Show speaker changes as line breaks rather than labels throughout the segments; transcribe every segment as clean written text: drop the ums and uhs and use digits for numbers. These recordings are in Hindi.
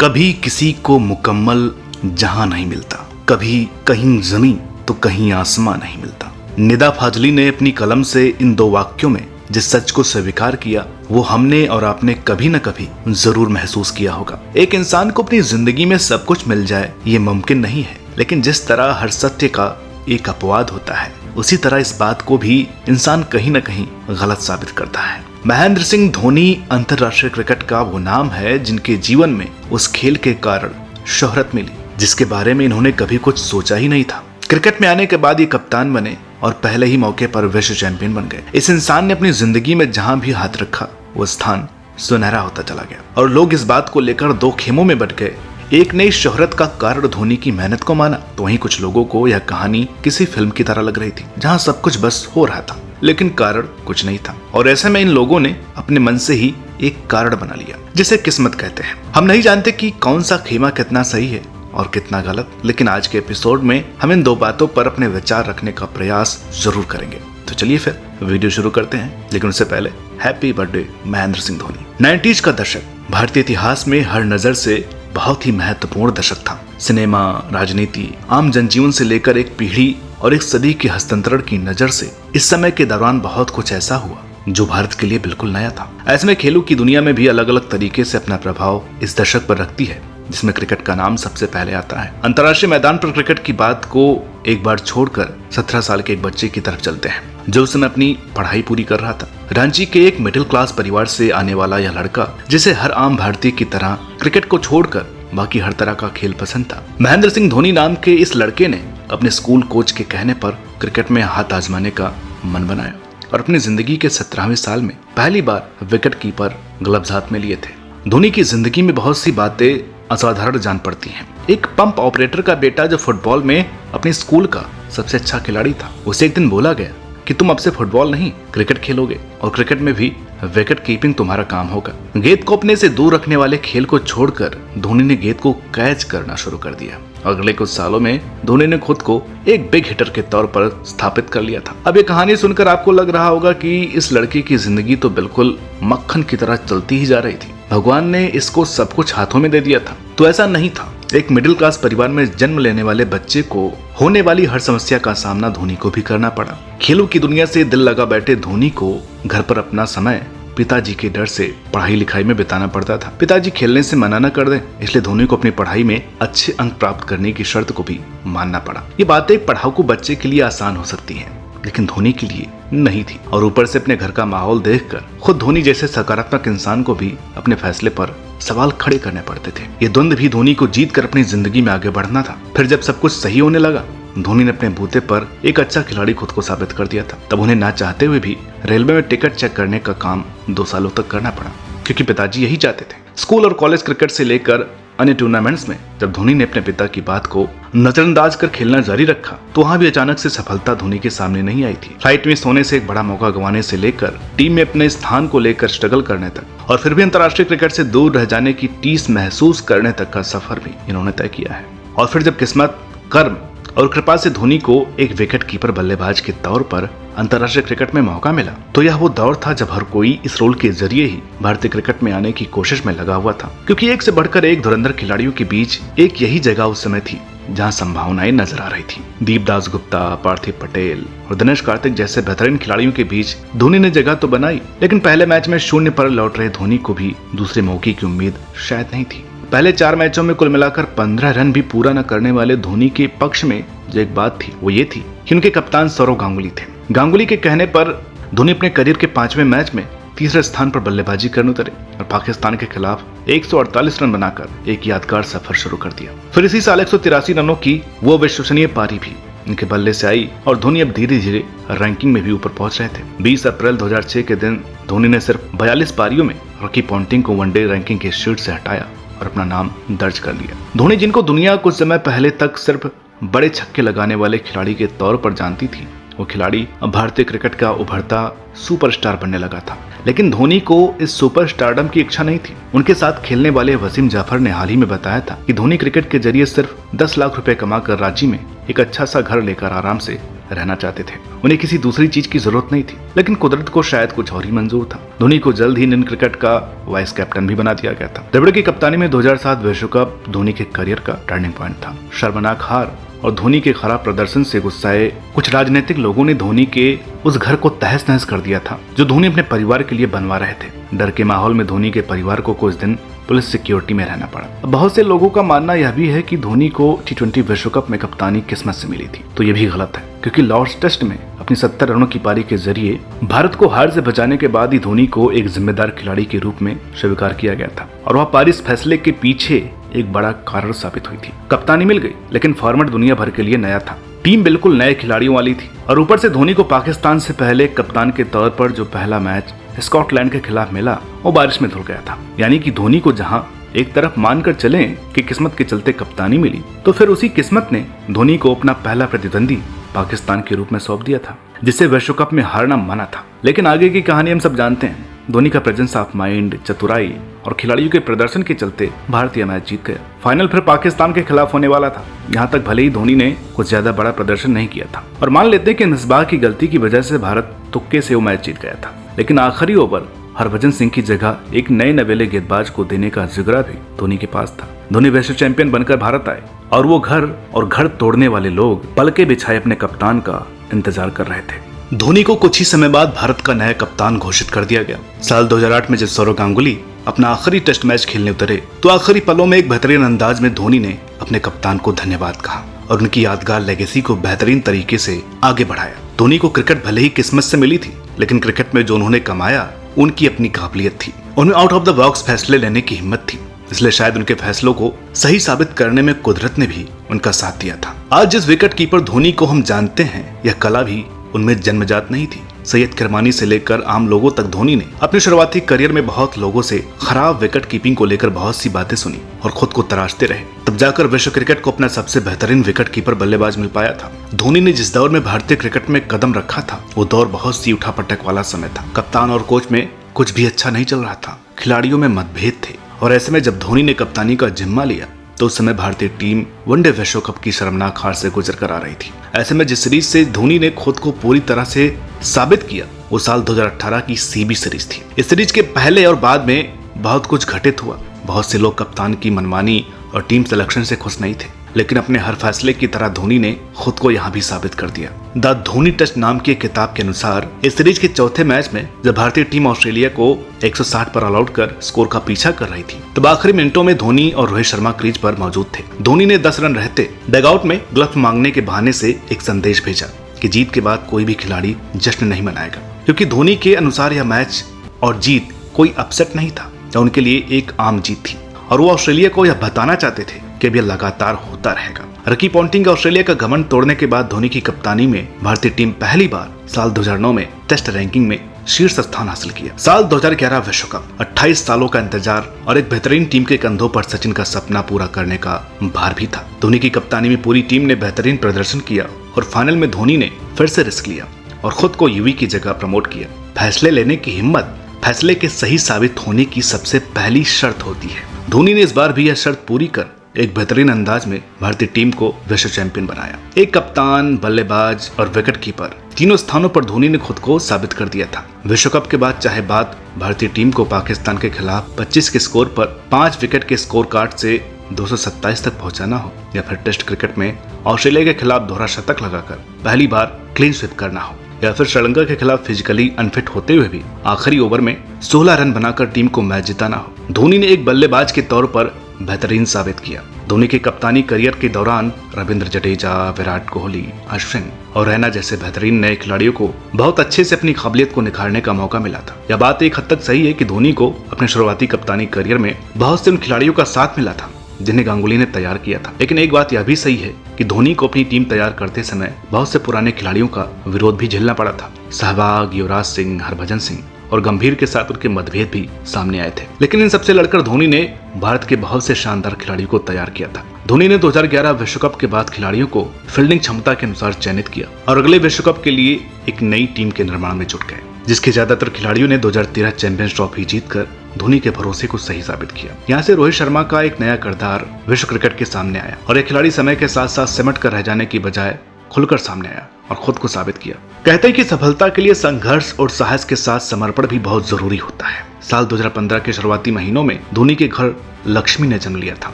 कभी किसी को मुकम्मल जहां नहीं मिलता, कभी कहीं जमीन तो कहीं आसमां नहीं मिलता। निदा फाजली ने अपनी कलम से इन दो वाक्यों में जिस सच को स्वीकार किया वो हमने और आपने कभी न कभी जरूर महसूस किया होगा। एक इंसान को अपनी जिंदगी में सब कुछ मिल जाए ये मुमकिन नहीं है, लेकिन जिस तरह हर सत्य का एक अपवाद होता है उसी तरह इस बात को भी इंसान कहीं न कहीं गलत साबित करता है। महेंद्र सिंह धोनी अंतर्राष्ट्रीय क्रिकेट का वो नाम है जिनके जीवन में उस खेल के कारण शोहरत मिली जिसके बारे में इन्होंने कभी कुछ सोचा ही नहीं था। क्रिकेट में आने के बाद ये कप्तान बने और पहले ही मौके पर विश्व चैंपियन बन गए। इस इंसान ने अपनी जिंदगी में जहां भी हाथ रखा वो स्थान सुनहरा होता चला गया और लोग इस बात को लेकर दो खेमों में बट गए। एक ने इस शोहरत का कारण धोनी की मेहनत को माना, तो वहीं कुछ लोगों को यह कहानी किसी फिल्म की तरह लग रही थी जहां सब कुछ बस हो रहा था लेकिन कारण कुछ नहीं था। और ऐसे में इन लोगों ने अपने मन से ही एक कारण बना लिया जिसे किस्मत कहते हैं। हम नहीं जानते कि कौन सा खेमा कितना सही है और कितना गलत, लेकिन आज के एपिसोड में हम इन दो बातों पर अपने विचार रखने का प्रयास जरूर करेंगे। तो चलिए फिर वीडियो शुरू करते हैं, लेकिन उससे पहले happy birthday Mahendra Singh Dhoni. 90s का दशक भारतीय इतिहास में हर नजर से बहुत ही महत्वपूर्ण दशक था। सिनेमा, राजनीति, आम जनजीवन से लेकर एक पीढ़ी और एक सदी के हस्तांतरण की नजर से इस समय के दौरान बहुत कुछ ऐसा हुआ जो भारत के लिए बिल्कुल नया था। ऐसे में खेलों की दुनिया में भी अलग अलग तरीके से अपना प्रभाव इस दशक पर रखती है जिसमें क्रिकेट का नाम सबसे पहले आता है। अंतर्राष्ट्रीय मैदान पर क्रिकेट की बात को एक बार छोड़कर 17 साल के एक बच्चे की तरफ चलते हैं जो उस समय अपनी पढ़ाई पूरी कर रहा था। रांची के एक मिडिल क्लास परिवार से आने वाला यह लड़का जिसे हर आम भारतीय की तरह क्रिकेट को छोड़कर बाकी हर तरह का खेल पसंद था। महेंद्र सिंह धोनी नाम के इस लड़के ने अपने स्कूल कोच के कहने पर क्रिकेट में हाथ आजमाने का मन बनाया और अपनी जिंदगी के 17वें साल में पहली बार विकेट कीपर ग्लव्स हाथ में लिए थे। धोनी की जिंदगी में बहुत सी बातें असाधारण जान पड़ती हैं। एक पंप ऑपरेटर का बेटा जो फुटबॉल में अपने स्कूल का सबसे अच्छा खिलाड़ी था, उसे एक दिन बोला गया कि तुम अब से फुटबॉल नहीं क्रिकेट खेलोगे और क्रिकेट में भी विकेट कीपिंग तुम्हारा काम होगा। गेंद को अपने से दूर रखने वाले खेल को छोड़कर धोनी ने गेंद को कैच करना शुरू कर दिया। अगले कुछ सालों में धोनी ने खुद को एक बिग हिटर के तौर पर स्थापित कर लिया था। अब ये कहानी सुनकर आपको लग रहा होगा कि इस लड़के की जिंदगी तो बिल्कुल मक्खन की तरह चलती ही जा रही थी, भगवान ने इसको सब कुछ हाथों में दे दिया था। तो ऐसा नहीं था। एक मिडिल क्लास परिवार में जन्म लेने वाले बच्चे को होने वाली हर समस्या का सामना धोनी को भी करना पड़ा। खेलों की दुनिया से दिल लगा बैठे धोनी को घर पर अपना समय पिताजी के डर से पढ़ाई लिखाई में बिताना पड़ता था। पिताजी खेलने से मना न कर दें, इसलिए धोनी को अपनी पढ़ाई में अच्छे अंक प्राप्त करने की शर्त को भी मानना पड़ा। ये बातें एक पढ़ाकू बच्चे के लिए आसान हो सकती हैं, लेकिन धोनी के लिए नहीं थी। और ऊपर से अपने घर का माहौल देखकर खुद धोनी जैसे सकारात्मक इंसान को भी अपने फैसले पर सवाल खड़े करने पड़ते थे। ये द्वंद भी धोनी को जीत कर अपनी जिंदगी में आगे बढ़ना था। फिर जब सब कुछ सही होने लगा, धोनी ने अपने बूते पर एक अच्छा खिलाड़ी खुद को साबित कर दिया था। तब उन्हें ना चाहते हुए भी रेलवे में टिकट चेक करने का काम 2 सालों तक करना पड़ा, क्योंकि पिताजी यही चाहते थे। स्कूल और कॉलेज क्रिकेट से लेकर अन्य टूर्नामेंट्स में जब धोनी ने अपने पिता की बात को नजरअंदाज कर खेलना जारी रखा तो वहां भी अचानक से सफलता धोनी के सामने नहीं आई थी। फ्लाइट मिस होने से एक बड़ा मौका गंवाने से लेकर टीम में अपने स्थान को लेकर स्ट्रगल करने तक और फिर भी अंतर्राष्ट्रीय क्रिकेट से दूर रह जाने की टीस महसूस करने तक का सफर भी इन्होंने तय किया है। और फिर जब किस्मत, कर्म और कृपा से धोनी को एक विकेट कीपर बल्लेबाज के तौर पर अंतर्राष्ट्रीय क्रिकेट में मौका मिला तो यह वो दौर था जब हर कोई इस रोल के जरिए ही भारतीय क्रिकेट में आने की कोशिश में लगा हुआ था, क्योंकि एक से बढ़कर एक धुरंधर खिलाड़ियों के बीच एक यही जगह उस समय थी जहां संभावनाएं नजर आ रही थी। दीपदास गुप्ता, पार्थिव पटेल और दिनेश कार्तिक जैसे बेहतरीन खिलाड़ियों के बीच धोनी ने जगह तो बनाई, लेकिन पहले मैच में 0 पर लौट रहे धोनी को भी दूसरे मौके की उम्मीद शायद नहीं थी। पहले 4 मैचों में कुल मिलाकर 15 रन भी पूरा न करने वाले धोनी के पक्ष में जो एक बात थी वो ये थी कि उनके कप्तान सौरव गांगुली थे। गांगुली के कहने पर धोनी अपने करियर के 5वें मैच में तीसरे स्थान पर बल्लेबाजी करने उतरे और पाकिस्तान के खिलाफ 148 रन बनाकर एक यादगार सफर शुरू कर दिया। फिर इसी साल 183 रनों की वो विश्वसनीय पारी भी इनके बल्ले से आई और धोनी अब धीरे धीरे रैंकिंग में भी ऊपर पहुंच रहे थे। 20 अप्रैल 2006 के दिन धोनी ने सिर्फ 42 पारियों में रॉकी पॉन्टिंग को वनडे रैंकिंग के शीट से हटाया और अपना नाम दर्ज कर लिया। धोनी जिनको दुनिया कुछ समय पहले तक सिर्फ बड़े छक्के लगाने वाले खिलाड़ी के तौर पर जानती थी, वो खिलाड़ी अब भारतीय क्रिकेट का उभरता सुपरस्टार बनने लगा था। लेकिन धोनी को इस सुपरस्टारडम की इच्छा नहीं थी। उनके साथ खेलने वाले वसीम जाफर ने हाल ही में बताया था कि धोनी क्रिकेट के जरिए सिर्फ 10 लाख रुपए कमाकर रांची में एक अच्छा सा घर लेकर आराम से रहना चाहते थे। उन्हें किसी दूसरी चीज की जरूरत नहीं थी, लेकिन कुदरत को शायद कुछ और ही मंजूर था। धोनी को जल्द ही इंडियन क्रिकेट का वाइस कैप्टन भी बना दिया गया था। द्रविड़ की कप्तानी में 2007 विश्व कप धोनी के करियर का टर्निंग पॉइंट था। शर्मनाक हार और धोनी के खराब प्रदर्शन से गुस्साए कुछ राजनीतिक लोगों ने धोनी के उस घर को तहस नहस कर दिया था जो धोनी अपने परिवार के लिए बनवा रहे थे। डर के माहौल में धोनी के परिवार को कुछ दिन पुलिस सिक्योरिटी में रहना पड़ा। बहुत से लोगों का मानना यह भी है कि धोनी को T20 विश्व कप में कप्तानी किस्मत से मिली थी, तो ये भी गलत है, क्योंकि लॉर्ड्स टेस्ट में अपनी 70 रनों की पारी के जरिए भारत को हार से बचाने के बाद ही धोनी को एक जिम्मेदार खिलाड़ी के रूप में स्वीकार किया गया था और वह पारी इस फैसले के पीछे एक बड़ा कारण साबित हुई थी। कप्तानी मिल गई, लेकिन फॉर्मेट दुनिया भर के लिए नया था। टीम बिल्कुल नए खिलाड़ियों वाली थी और ऊपर से धोनी को पाकिस्तान से पहले कप्तान के तौर पर जो पहला मैच स्कॉटलैंड के खिलाफ मिला वो बारिश में धुल गया था। यानी कि धोनी को जहां एक तरफ मानकर चलें कि किस्मत के चलते कप्तानी मिली, तो फिर उसी किस्मत ने धोनी को अपना पहला प्रतिद्वंदी पाकिस्तान के रूप में सौंप दिया था, जिससे विश्व कप में हारना मना था। लेकिन आगे की कहानी हम सब जानते हैं। धोनी का प्रेजेंस ऑफ माइंड, चतुराई और खिलाड़ियों के प्रदर्शन के चलते भारतीय मैच जीत गया। फाइनल फिर पाकिस्तान के खिलाफ होने वाला था। यहाँ तक भले ही धोनी ने कुछ ज्यादा बड़ा प्रदर्शन नहीं किया था और मान लेते हैं कि मिसबाह की गलती की वजह से भारत तुक्के से वो मैच जीत गया था, लेकिन आखिरी ओवर हरभजन सिंह की जगह एक नए नवेले गेंदबाज को देने का जिगरा भी धोनी के पास था। धोनी विश्व चैंपियन बनकर भारत आए और वो घर तोड़ने वाले लोग पलके बिछाए अपने कप्तान का इंतजार कर रहे थे। धोनी को कुछ ही समय बाद भारत का नया कप्तान घोषित कर दिया गया। साल 2008 में जब सौरव गांगुली अपना आखिरी टेस्ट मैच खेलने उतरे, तो आखिरी पलों में एक बेहतरीन अंदाज में धोनी ने अपने कप्तान को धन्यवाद कहा और उनकी यादगार लेगेसी को बेहतरीन तरीके से आगे बढ़ाया। धोनी को क्रिकेट भले ही किस्मत से मिली थी, लेकिन क्रिकेट में जो उन्होंने कमाया उनकी अपनी काबिलियत थी। उनमें आउट ऑफ द बॉक्स फैसले लेने की हिम्मत थी, इसलिए शायद उनके फैसलों को सही साबित करने में कुदरत ने भी उनका साथ दिया था। आज जिस विकेट कीपर धोनी को हम जानते हैं, यह कला भी उनमें जन्मजात नहीं थी। सैयद किरमानी से लेकर आम लोगों तक धोनी ने अपने शुरुआती करियर में बहुत लोगों से खराब विकेट कीपिंग को लेकर बहुत सी बातें सुनी और खुद को तराशते रहे। तब जाकर विश्व क्रिकेट को अपना सबसे बेहतरीन विकेट कीपर बल्लेबाज मिल पाया था। धोनी ने जिस दौर में भारतीय क्रिकेट में कदम रखा था, वो दौर बहुत सी उठापटक वाला समय था। कप्तान और कोच में कुछ भी अच्छा नहीं चल रहा था, खिलाड़ियों में मतभेद थे और ऐसे में जब धोनी ने कप्तानी का जिम्मा लिया तो उस समय भारतीय टीम वनडे विश्व कप की शर्मनाक हार से गुजर कर आ रही थी। ऐसे में जिस सीरीज से धोनी ने खुद को पूरी तरह से साबित किया, वो साल 2018 की सीबी सीरीज थी। इस सीरीज के पहले और बाद में बहुत कुछ घटित हुआ। बहुत से लोग कप्तान की मनमानी और टीम सिलेक्शन से खुश नहीं थे, लेकिन अपने हर फैसले की तरह धोनी ने खुद को यहाँ भी साबित कर दिया। द धोनी टेस्ट नाम की किताब के अनुसार इस सीरीज के चौथे मैच में जब भारतीय टीम ऑस्ट्रेलिया को 160 पर ऑल आउट कर स्कोर का पीछा कर रही थी, तब आखिरी मिनटों में धोनी और रोहित शर्मा क्रीज पर मौजूद थे। धोनी ने 10 रन रहते डगआउट में ग्लव्स मांगने के बहाने से एक संदेश भेजा कि जीत के बाद कोई भी खिलाड़ी जश्न नहीं मनाएगा, क्योंकि धोनी के अनुसार यह मैच और जीत कोई अपसेट नहीं था, उनके लिए एक आम जीत थी और वो ऑस्ट्रेलिया को यह बताना चाहते थे कि अब यह लगातार होता रहेगा। रकी पॉन्टिंग ऑस्ट्रेलिया का घमंड तोड़ने के बाद धोनी की कप्तानी में भारतीय टीम पहली बार साल 2009 में टेस्ट रैंकिंग में शीर्ष स्थान हासिल किया। साल 2011 विश्व कप, 28 सालों का इंतजार और एक बेहतरीन टीम के कंधों पर सचिन का सपना पूरा करने का भार भी था। धोनी की कप्तानी में पूरी टीम ने बेहतरीन प्रदर्शन किया और फाइनल में धोनी ने फिर से रिस्क लिया और खुद को यूवी की जगह प्रमोट किया। फैसले लेने की हिम्मत फैसले के सही साबित होने की सबसे पहली शर्त होती है। धोनी ने इस बार भी यह शर्त पूरी कर एक बेहतरीन अंदाज में भारतीय टीम को विश्व चैंपियन बनाया। एक कप्तान, बल्लेबाज और विकेट कीपर, तीनों स्थानों पर धोनी ने खुद को साबित कर दिया था। विश्व कप के बाद चाहे बात भारतीय टीम को पाकिस्तान के खिलाफ 25 के स्कोर पर 5 विकेट के स्कोर कार्ड से 227 तक पहुंचाना हो, या फिर टेस्ट क्रिकेट में ऑस्ट्रेलिया के खिलाफ दोहरा शतक लगाकर पहली बार क्लीन स्वीप करना हो, या फिर श्रीलंका के खिलाफ फिजिकली अनफिट होते हुए भी आखिरी ओवर में 16 रन बनाकर टीम को मैच जिताना हो, धोनी ने एक बल्लेबाज के तौर पर बेहतरीन साबित किया। धोनी के कप्तानी करियर के दौरान रविंद्र जडेजा, विराट कोहली, अश्विन और रैना जैसे बेहतरीन नए खिलाड़ियों को बहुत अच्छे से अपनी काबिलियत को निखारने का मौका मिला था। यह बात एक हद तक सही है कि धोनी को अपने शुरुआती कप्तानी करियर में बहुत से उन खिलाड़ियों का साथ मिला था जिन्हें गांगुली ने तैयार किया था। लेकिन एक बात यह भी सही है कि धोनी को अपनी टीम तैयार करते समय बहुत से पुराने खिलाड़ियों का विरोध भी झेलना पड़ा था। सहवाग, युवराज सिंह, हरभजन सिंह और गंभीर के साथ उनके मतभेद भी सामने आए थे। लेकिन इन सबसे लड़कर धोनी ने भारत के बहुत से शानदार खिलाड़ियों को तैयार किया था। धोनी ने 2011 विश्व कप के बाद खिलाड़ियों को फील्डिंग क्षमता के अनुसार चयनित किया और अगले विश्व कप के लिए एक नई टीम के निर्माण में जुट गए, जिसके ज्यादातर खिलाड़ियों ने 2013 चैंपियंस ट्रॉफी जीतकर धोनी के भरोसे को सही साबित किया। यहाँ से रोहित शर्मा का एक नया किरदार विश्व क्रिकेट के सामने आया और एक खिलाड़ी समय के साथ साथ सिमट कर रह जाने की बजाय खुलकर सामने आया और खुद को साबित किया। कहते हैं कि सफलता के लिए संघर्ष और साहस के साथ समर्पण भी बहुत जरूरी होता है। साल 2015 के शुरुआती महीनों में धोनी के घर लक्ष्मी ने जन्म लिया था,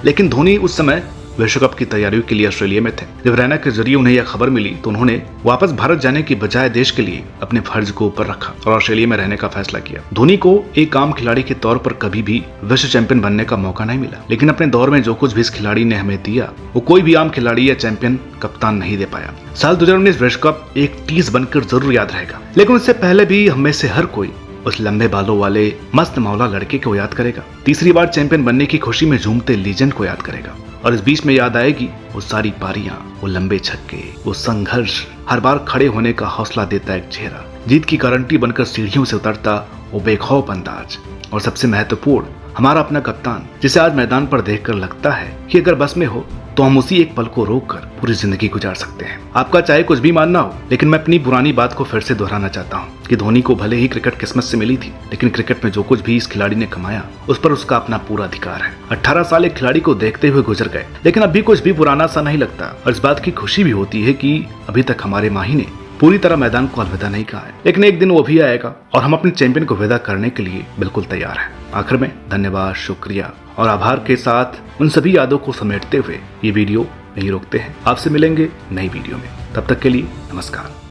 लेकिन धोनी उस समय विश्व कप की तैयारियों के लिए ऑस्ट्रेलिया में थे। जब रैना के जरिए उन्हें यह खबर मिली तो उन्होंने वापस भारत जाने की बजाय देश के लिए अपने फर्ज को ऊपर रखा और ऑस्ट्रेलिया में रहने का फैसला किया। धोनी को एक आम खिलाड़ी के तौर पर कभी भी विश्व चैंपियन बनने का मौका नहीं मिला, लेकिन अपने दौर में जो कुछ भी इस खिलाड़ी ने हमें दिया वो कोई भी आम खिलाड़ी या चैंपियन कप्तान नहीं दे पाया। साल 2019 विश्व कप एक टीज बनकर जरूर याद रहेगा, लेकिन उससे पहले भी हम में से हर कोई उस लंबे बालों वाले मस्त मौला लड़के को याद करेगा, तीसरी बार चैंपियन बनने की खुशी में झूमते लीजेंड को याद करेगा और इस बीच में याद आएगी वो सारी पारियां, वो लंबे छक्के, वो संघर्ष, हर बार खड़े होने का हौसला देता एक चेहरा, जीत की गारंटी बनकर सीढ़ियों से उतरता वो बेखौफ अंदाज और सबसे महत्वपूर्ण हमारा अपना कप्तान, जिसे आज मैदान पर देखकर लगता है कि अगर बस में हो तो हम उसी एक पल को रोककर पूरी जिंदगी गुजार सकते हैं। आपका चाहे कुछ भी मानना हो, लेकिन मैं अपनी पुरानी बात को फिर से दोहराना चाहता हूँ कि धोनी को भले ही क्रिकेट किस्मत से मिली थी, लेकिन क्रिकेट में जो कुछ भी इस खिलाड़ी ने कमाया उस पर उसका अपना पूरा अधिकार है। 18 साल एक खिलाड़ी को देखते हुए गुजर गए, लेकिन अभी कुछ भी पुराना सा नहीं लगता और इस बात की खुशी भी होती है कि अभी तक हमारे माही ने पूरी तरह मैदान को अलविदा नहीं कहा है, लेकिन एक दिन वो भी आएगा और हम अपने चैंपियन को विदा करने के लिए बिल्कुल तैयार हैं। आखिर में धन्यवाद, शुक्रिया और आभार के साथ उन सभी यादों को समेटते हुए ये वीडियो नहीं रोकते हैं। आपसे मिलेंगे नई वीडियो में, तब तक के लिए नमस्कार।